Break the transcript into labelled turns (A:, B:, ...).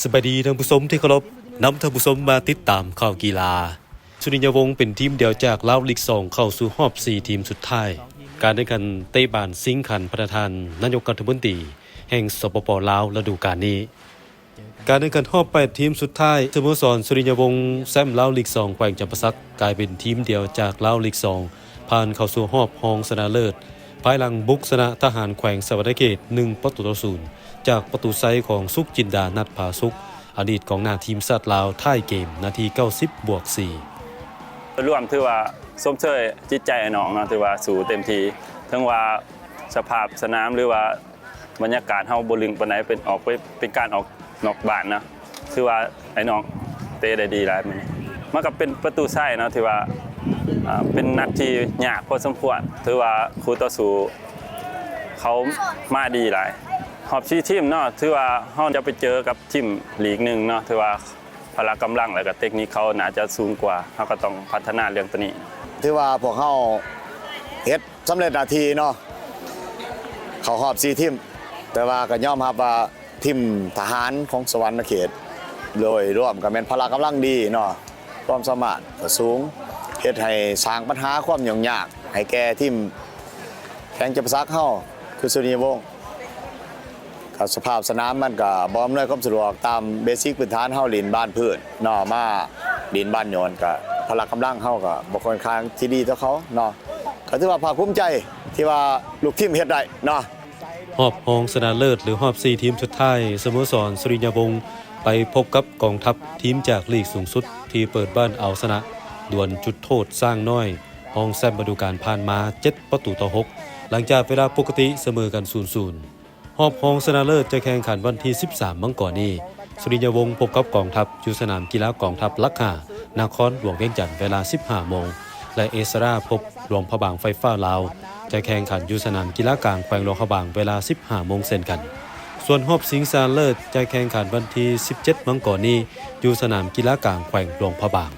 A: สวัสดีท่านผู้ชมที่เคารพนำท่านผู้ชมมาติดตามข่าวกีฬาสุริยวงศ์เป็นทีมเดียวจากลาวลีก2เข้าสู่รอบ4ทีมสุดท้ายการแข่งขันเตะบานสิงขันประธานนายกรัฐมนตรีแห่งสปป.ลาวฤดูกาลนี้การแข่งขันรอบ8ทีมสุดท้ายสโมสรสุริยวงศ์แชมป์ลาวลีก2แขวงจำปาสักกลายเป็นทีมเดียวจากลาวลีก2ผ่านเข้าสู่รอบรองชนะเลิศภายหลังบุกชนะทหารแขวงสวัสดิเขต1-0จากประตูไซของสุขจินดานัทผาสุขอดีตกองหน้าทีมชาติลาวท้ายเกมนาที90+4
B: รวมถือว่าส้มเชยจิตใจไอ้น้องเนาะถือว่าสู่เต็มทีทั้งว่าสภาพสนามหรือว่าบรรยากาศเฮาบ่ลึงปานใดเป็นการออกนอกบ้านนะถือว่าไอ้น้องเตะได้ดีหลายมันก็เป็นประตูไส้เนาะถือว่าเป็นนัดที่ยากพอสมควรถือว่าคู่ต่อสู้เขามาดีหลายหอบ4ทีมเนาะถือว่าเฮาจะไปเจอกับทีมลีก1เนาะถือว่าพละกำลังและก็เทคนิคเขาน่าจะสูงกว่าเขาก็ต้องพัฒนาเรื่องตัวนี้
C: ถือว่าพวกเขาเฮ็ดสำเร็จนาทีเนาะเขาหอบ4ทีมแต่ว่าก็ยอมรับว่าทีมทหารของสวรรณเขตโดยร่วมกับแม่นพละกำลังดีเนาะความสามารถก็สูงเฮ็ดให้สร้างปัญหาความยุ่งยากให้แก่ทีมแข่งจับซักเฮาคือสุริยวงศ์สภาพสนามมันก็บ่อำนวยความสะดวกตามเบสิกพื้นฐานเฮาเล่นบ้านพื้นเนาะมาดินบ้านโยนก็พละกำลังเฮาก็บ่ค่อนข้างที่ดีเท่าเขาเนาะก็ถือว่าภาคภูมิใจที่ว่าลูกทีมเฮ็ดได้เนาะ
A: รอบรองชนะเลิศหรือรอบ4ทีมสุดท้ายสโมสรสุริยวงศ์ไปพบกับกองทัพทีมจากลีกสูงสุดที่เปิดบ้านเอาชนะดวลจุดโทษสร้างน้อยรองแชมป์ฤดูกาลผ่านมา7-6หลังจากเวลาปกติเสมอกัน 0-0รอบรองชนะเลิศจะแข่งขันวันที่13มังกรนี้สุริยวงศ์พบกับกองทัพอยู่สนามกีฬากองทัพลักหานครหลวงเวียงจันทร์เวลา 15 โมงและเอสราพบหลวงพระบางไฟฟ้าลาวจะแข่งขันอยู่สนามกีฬากลางแขวงหลวงพระบางเวลา 15 โมงเช่นกันส่วนรอบชิงชนะเลิศจะแข่งขันวันที่17มังกรนี้อยู่สนามกีฬากลางแขวงหลวงพระบาง